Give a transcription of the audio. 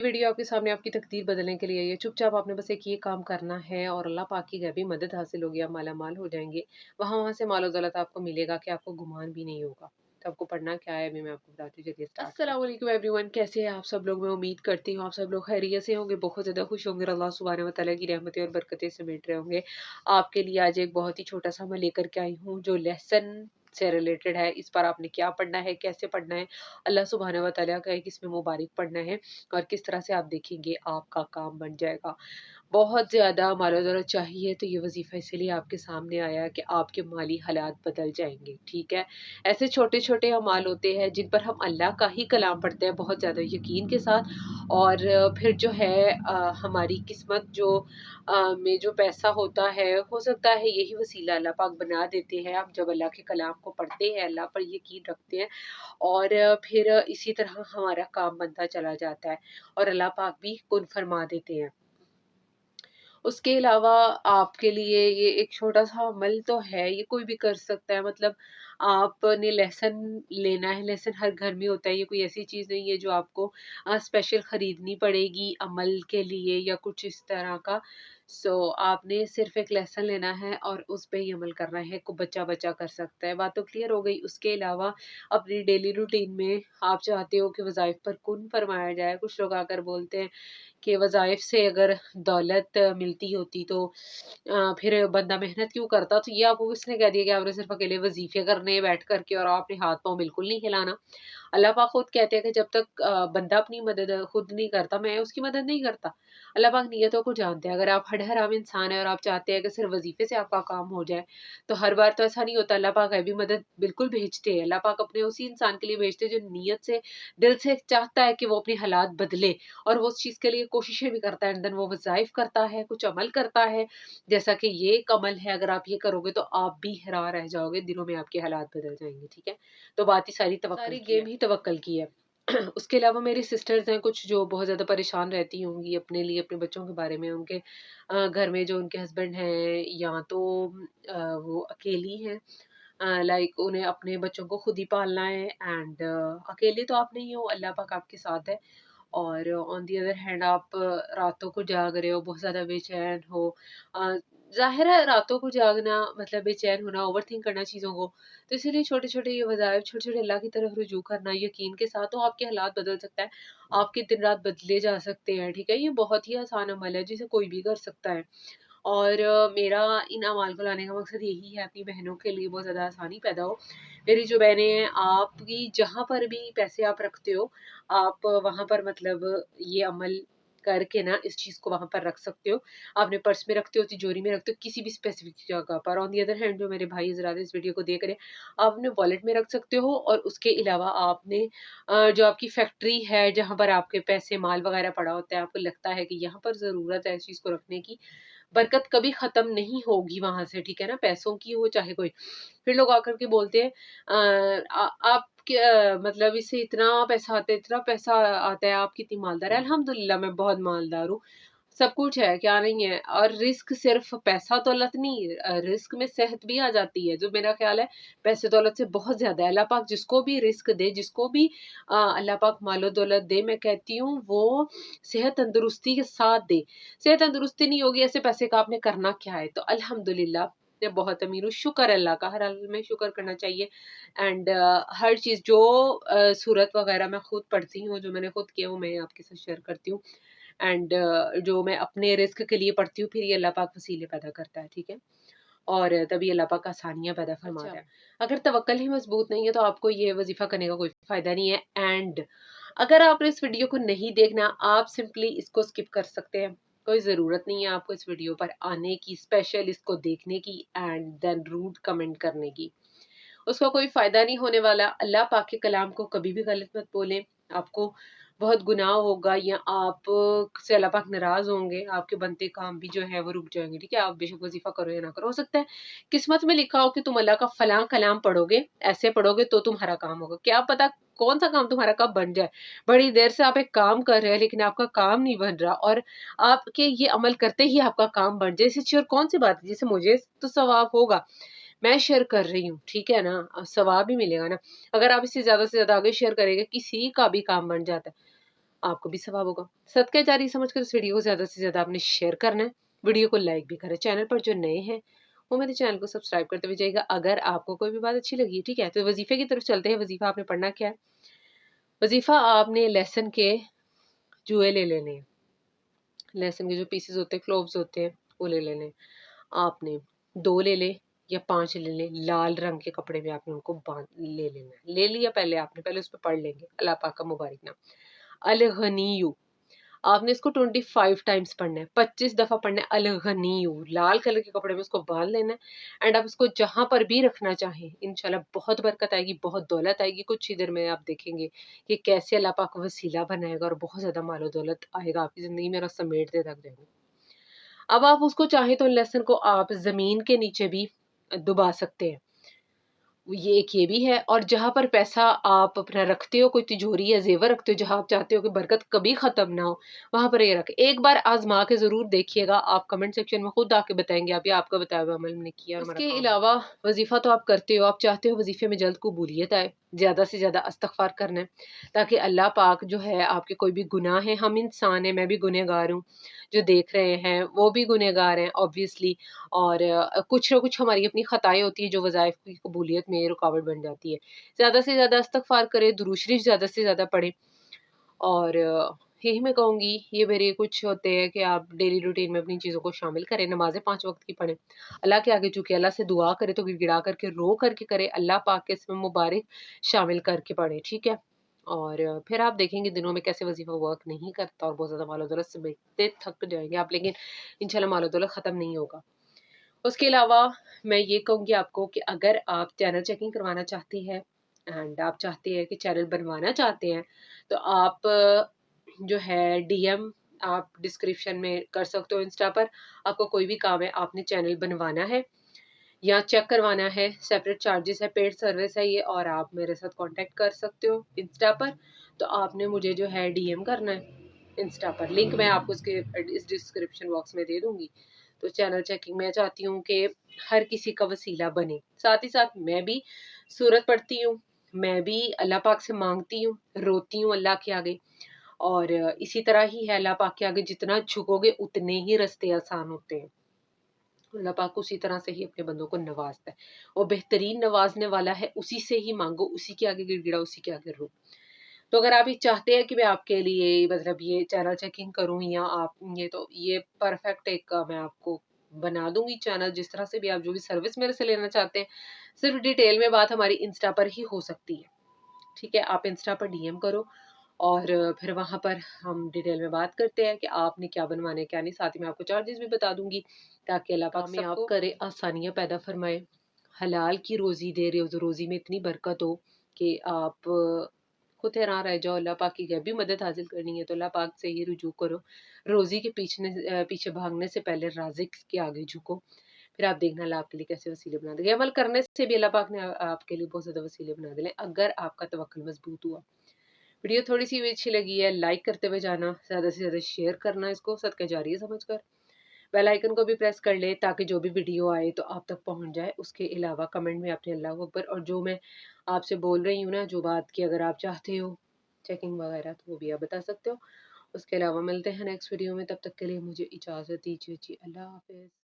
Video आपके सामने आपकी तकदीर बदलने के लिए आई है। चुपचाप आपने बस एक ये काम करना है और अल्लाह पाक की गैबी मदद हासिल होगी, आप मालामाल हो जाएँगे। वहाँ-वहाँ से मालो दौलत आपको मिलेगा कि आपको गुमान भी नहीं होगा। तो आपको पढ़ना क्या है अभी मैं आपको बताती हूँ, चलिए स्टार्ट करते हैं। अस्सलाम वालेकुम एवरीवन, कैसे हैं आप सब लोग? मैं उम्मीद करती हूँ आप सब लोग खैरियत से होंगे, बहुत ज़्यादा खुश होंगे और अल्लाह सुब्हानहू व तआला की रहमतें और बरकतें समेट रहे होंगे। आपके लिए आज एक बहुत ही छोटा-सा मैं लेकर के आई हूँ जो लेसन से रिलेटेड है। इस पर आपने क्या पढ़ना है, कैसे पढ़ना है, अल्लाह सुब्हानहू व तआला का एक इसमें मुबारक पढ़ना है और किस तरह से आप देखेंगे आपका काम बन जाएगा। बहुत ज़्यादा मालो-दौलत चाहिए तो ये वज़ीफ़ा इसीलिए आपके सामने आया है कि आपके माली हालात बदल जाएँगे, ठीक है? ऐसे छोटे-छोटे अमाल होते हैं जिन पर हम अल्लाह का ही कलाम पढ़ते हैं बहुत ज़्यादा यकीन के साथ और फिर जो है हमारी किस्मत जो में जो पैसा होता है, हो सकता है यही वसीला अल्लाह पाक बना देते हैं। हम जब अल्लाह के कलाम को पढ़ते हैं, अल्लाह पर यकीन रखते हैं और फिर इसी तरह हमारा काम बनता चला जाता है और अल्लाह पाक भी कुन फरमा देते हैं। उसके अलावा आपके लिए ये एक छोटा-सा अमल तो है, ये कोई भी कर सकता है मतलब आपने लेसन लेना है, लेसन हर घर में होता है, ये कोई ऐसी चीज़ नहीं है जो आपको स्पेशल खरीदनी पड़ेगी अमल के लिए या कुछ इस तरह का। आपने सिर्फ़ एक लेसन लेना है और उस पे ही अमल करना है, को बच्चा-बच्चा कर सकता है। बात तो क्लियर हो गई, उसके अलावा अपनी डेली रूटीन में आप चाहते हो कि वज़ाइफ पर कुन फरमाया जाए, कुछ लोग आकर बोलते हैं कि वज़ाइफ से अगर दौलत मिलती होती तो फिर बंदा मेहनत क्यों करता? तो ये आपको किसने कह दिया कि आपने सिर्फ़ अकेले वज़ीफ़े करने हैं बैठ कर के और आपने हाथ-पाँव बिल्कुल नहीं हिलाना? अल्लाह पाक खुद कहते हैं कि जब तक बंदा अपनी मदद खुद नहीं करता, मैं उसकी मदद नहीं करता। अल्लाह पाक नीयतों को जानते हैं। अगर आप हड-हराम इंसान हैं और आप चाहते हैं कि सिर्फ़ वज़ीफ़े से आपका काम हो जाए, तो हर बार तो ऐसा नहीं होता। अल्लाह पाक गैबी मदद बिल्कुल भेजते हैं। अल्लाह पाक अपने उसी इंसान के लिए भेजते हैं जो नीयत से, दिल से चाहता है कि वो अपने हालात बदले और वो उस चीज़ के लिए कोशिशें भी करता है एंड देन वो वज़ाइफ़ करता है, कुछ अमल करता है। जैसा कि ये एक अमल है, अगर आप ये करोगे तो आप भी हैरान रह जाओगे, दिनों में आपके हालात बदल जाएँगे, ठीक है? तो बात ही सारी तवक्कुल सारी की गेम है। ही तवक्कुल की है। उसके अलावा मेरी सिस्टर्स हैं कुछ जो बहुत ज़्यादा परेशान रहती होंगी अपने लिए, अपने बच्चों के बारे में। उनके घर में जो उनके हस्बैंड हैं या तो वो अकेली हैं, लाइक उन्हें अपने बच्चों को खुद ही पालना है एंड अकेले तो आप नहीं हो, अल्लाह पाक आपके साथ है। और ऑन दी अदर हैंड आप रातों को जाग रहे हो, बहुत ज़्यादा बेचैन हो। अ, ज़ाहिर है रातों को जागना मतलब बेचैन होना, ओवरथिंक करना चीज़ों को, तो इसीलिए छोटे-छोटे ये वज़ाइफ, छोटे-छोटे अल्लाह की तरफ रुजू करना यकीन के साथ, तो आपके हालात बदल सकता है। आपके दिन-रात बदले जा सकते हैं, ठीक है? ये बहुत ही आसान अमल है, जिसे कोई भी कर सकता है। और मेरा इन अमाल को लाने का मकसद यही है अपनी बहनों के लिए बहुत ज़्यादा आसानी पैदा हो। मेरी जो बहनें हैं, आपकी जहाँ पर भी पैसे आप रखते हो, आप वहाँ पर मतलब ये अमल करके ना इस चीज़ को वहाँ पर रख सकते हो। अपने पर्स में रखते हो, तिजोरी में रखते हो, किसी भी स्पेसिफ़िक जगह पर। ऑन दी अदर हैंड जो मेरे भाई हज़रात इस वीडियो को देख रहे हैं, आप अपने वॉलेट में रख सकते हो और उसके अलावा आपने जो आपकी फैक्ट्री है, जहाँ पर आपके पैसे, माल वग़ैरह पड़ा होता है, आपको लगता है कि यहाँ पर ज़रूरत है इस चीज़ को रखने की, बरकत कभी ख़त्म नहीं होगी वहाँ से, ठीक है ना? पैसों की हो चाहे कोई। फिर लोग आकर के बोलते हैं आप क्या मतलब इससे इतना पैसा आता है, आप कितनी मालदार हैं? अल्हम्दुलिल्लाह मैं बहुत मालदार हूँ। सब कुछ है, क्या नहीं है? और रिस्क सिर्फ़ पैसा-दौलत नहीं, रिस्क में सेहत भी आ जाती है, जो मेरा ख़्याल है पैसे-दौलत से बहुत ज़्यादा है। अल्लाह पाक जिसको भी रिस्क दे, जिसको भी अल्लाह पाक मालो-दौलत दे, मैं कहती हूँ वो सेहत तंदुरुस्ती के साथ दे। सेहत तंदुरुस्ती नहीं होगी, ऐसे पैसे का आपने करना क्या है? तो अल्हम्दुलिल्लाह मैं बहुत अमीर हूँ, शुक्र अल्लाह का, हर हाल में शुक्र करना चाहिए एंड हर चीज़ जो सूरत वग़ैरह मैं खुद पढ़ती हूँ, जो मैंने खुद किया वो मैं आपके साथ शेयर करती हूँ एंड जो मैं अपने रिस्क के लिए पढ़ती हूँ, फिर ये अल्लाह पाक वसीले पैदा करता है, ठीक है? और तभी अल्लाह पाक आसानियाँ पैदा फरमाता है। अगर तवक्कल ही मज़बूत नहीं है, तो आपको ये वज़ीफ़ा करने का कोई फ़ायदा नहीं है एंड अगर आपने इस वीडियो को नहीं देखना, आप सिंपली इसको स्किप कर सकते हैं। कोई ज़रूरत नहीं है आपको इस वीडियो पर आने की, स्पेशल इसको देखने की एंड देन रूड कमेंट करने की। उसका कोई फ़ायदा नहीं होने वाला। अल्लाह पाक के कलाम को कभी भी गलत मत बोलें। आपको बहुत गुनाह होगा या आप से अल्लाह पाक नाराज़ होंगे। आपके बनते काम भी जो है वो रुक जाएँगे, ठीक है? आप बेशक वज़ीफ़ा करो या ना करो। हो सकता है किस्मत में लिखा हो कि तुम अल्लाह का फलाँ कलाम पढ़ोगे, ऐसे पढ़ोगे तो तुम्हारा काम होगा। क्या पता कौन-सा काम तुम्हारा कब बन जाए। बड़ी देर से आप एक काम कर रहे हैं लेकिन आपका काम नहीं बन रहा और आपके ये अमल करते ही आपका काम बन जाए। इससे अच्छी और कौन-सी बात है? जैसे मुझे तो सवाब होगा। मैं शेयर कर रही हूँ, ठीक है ना? सवाब ही मिलेगा ना। अगर आप इससे ज़्यादा से ज़्यादा आगे शेयर करेंगे, किसी का भी काम बन जाता है। आपको भी सवाब होगा। सदका जारी समझकर इस वीडियो को ज़्यादा से ज़्यादा आपने शेयर करना है। वीडियो को लाइक भी करें। चैनल पर जो नए हैं वो मेरे चैनल को सब्सक्राइब करते हुए जाइएगा। अगर आपको कोई भी बात अच्छी लगी, ठीक है, तो वजीफे की तरफ चलते हैं। वजीफा आपने पढ़ना क्या है? वजीफा आपने लेसन के जुए ले लेने हैं। लेसन के जो पीसेस होते हैं, क्लोव्स होते हैं, वो ले लेने हैं। आपने 2 ले ले या 5 ले लें, लाल रंग के कपड़े में आपने उनको बांध ले लेना है। ले लिया पहले आपने, पहले उस पे पढ़ लेंगे अल्लाह पाक का मुबारक नाम। अल गनियु, आपने इसको 25 टाइम्स पढ़ना है, 25 दफा पढ़ना है। अल गनियु, लाल कलर के कपड़े में उसको बांध लेना है एंड आप इसको जहां पर भी रखना चाहें, इंशाल्लाह बहुत बरकत आएगी, बहुत दौलत आएगी। कुछ ही देर में आप देखेंगे कि कैसे अल्लाह पाक वसीला बनाएगा और बहुत ज्यादा मालो दौलत आएगा आपकी जिंदगी में और समेटते थक जाएंगे। अब आप उसको चाहे तो लहसुन को आप ज़मीन के नीचे भी दबा सकते हैं। ये एक ये भी है, और जहाँ पर पैसा आप अपना रखते हो, कोई तिजोरी या ज़ेवर रखते हो, जहाँ आप चाहते हो कि बरकत कभी ख़त्म ना हो, वहाँ पर ये रखें। एक बार आज़मा के ज़रूर देखिएगा, आप कमेंट सेक्शन में खुद आके बताएँगे आप, या आपका बताया हुआ अमल हमने किया और हमारा उसके काम। अलावा वज़ीफ़ा तो आप करते हो, आप चाहते हो वज़ीफ़े में जल्द कबूलियत आए, ज़्यादा से ज़्यादा इस्तग़फ़ार करना है, ताकि अल्लाह पाक जो है आपके कोई भी गुनाह हैं, हम इंसान हैं, मैं भी गुनहगार हूँ, जो देख रहे हैं वो भी गुनहगार हैं ऑब्वियसली, और कुछ ना कुछ हमारी अपनी ख़ताएँ होती हैं जो वज़ाइफ़ की कबूलियत में रुकावट बन जाती है। ज़्यादा से ज़्यादा इस्तग़फ़ार करें, दुरूद शरीफ ज़्यादा से ज़्यादा पढ़ें, और यही मैं कहूँगी, ये मेरे कुछ होते हैं कि आप डेली रूटीन में अपनी चीज़ों को शामिल करें। नमाज़ें 5 वक़्त की पढ़ें। अल्लाह के आगे झुके, अल्लाह से दुआ करें तो गिड़गिड़ा करके, रो करके करें, अल्लाह पाक के इसमें मुबारक शामिल करके पढ़ें, ठीक है? और फिर आप देखेंगे दिनों में कैसे वज़ीफ़ा वर्क नहीं करता और बहुत ज़्यादा मालो-दौलत समेटते थक जाएँगे आप, लेकिन इंशाल्लाह मालो-दौलत ख़त्म नहीं होगा। उसके अलावा मैं ये कहूँगी आपको कि अगर आप चैनल चेकिंग करवाना चाहते हैं एंड आप चाहते हैं कि चैनल बनवाना चाहते हैं, तो आप जो है डीएम आप डिस्क्रिप्शन में कर सकते हो इंस्टा पर। आपको कोई भी काम है, आपने चैनल बनवाना है या चेक करवाना है, सेपरेट चार्जेस है, पेड सर्विस है ये, और आप मेरे साथ कांटेक्ट कर सकते हो इंस्टा पर। तो आपने मुझे जो है डीएम करना है इंस्टा पर, लिंक मैं आपको इसके इस डिस्क्रिप्शन बॉक्स में दे दूंगी। तो चैनल चेकिंग मैं चाहती हूँ कि हर किसी का वसीला बने, साथ ही साथ मैं भी सूरत पढ़ती हूँ, मैं भी अल्लाह पाक से मांगती हूँ, रोती हूँ अल्लाह के आगे, और इसी तरह ही है, अल्लाह पाक के आगे जितना झुकोगे उतने ही रास्ते आसान होते हैं। अल्लाह पाक उसी तरह से ही अपने बंदों को नवाजता है, वो बेहतरीन नवाजने वाला है, उसी से ही मांगो, उसी के आगे गिड़गिड़ा, उसी के आगे रो। तो अगर आप ये चाहते हैं कि मैं आपके लिए मतलब ये चैनल चेकिंग करूँ, या आप ये परफेक्ट एक मैं आपको बना दूंगी चैनल, जिस तरह से भी आप जो भी सर्विस मेरे से लेना चाहते हैं, सिर्फ डिटेल में बात हमारी इंस्टा पर ही हो सकती है, ठीक है? आप इंस्टा पर डीएम करो, और फिर वहां पर हम डिटेल में बात करते हैं कि आपने क्या बनवाना है क्या नहीं, साथ ही मैं आपको चार्जेस भी बता दूंगी, ताकि अल्लाह पाक में आप करे, आसानियां पैदा फरमाए, हलाल की रोजी दे, रोजी में इतनी बरकत हो कि आप खुद हैरान रह जाओ। अल्लाह पाक की गैबी मदद हासिल करनी है तो अल्लाह पाक से ही रुजू करो। रोजी के पीछे भागने से पहले राजिक के आगे झुको, फिर आप देखना अल्लाह आपके लिए कैसे वसीले बना देंगे। अमल करने से भी अल्लाह पाक ने आपके लिए बहुत ज़्यादा वसीले बना दिए, अगर आपका तवक्कुल मजबूत हुआ। वीडियो थोड़ी-सी भी अच्छी लगी है, लाइक करते हुए जाना, ज़्यादा से ज़्यादा शेयर करना इसको सदका जारिया समझकर। बेल आइकन को भी प्रेस कर लें ताकि जो भी वीडियो आए तो आप तक पहुँच जाए। उसके अलावा कमेंट में अपने अल्लाह हू अकबर, और जो मैं आपसे बोल रही हूँ ना, जो बात की अगर आप चाहते हो चेकिंग वगैरह, तो वो भी आप बता सकते हो। उसके अलावा मिलते हैं नेक्स्ट वीडियो में, तब तक के लिए मुझे इजाज़त दीजिए जी, अल्लाह हाफ़िज़।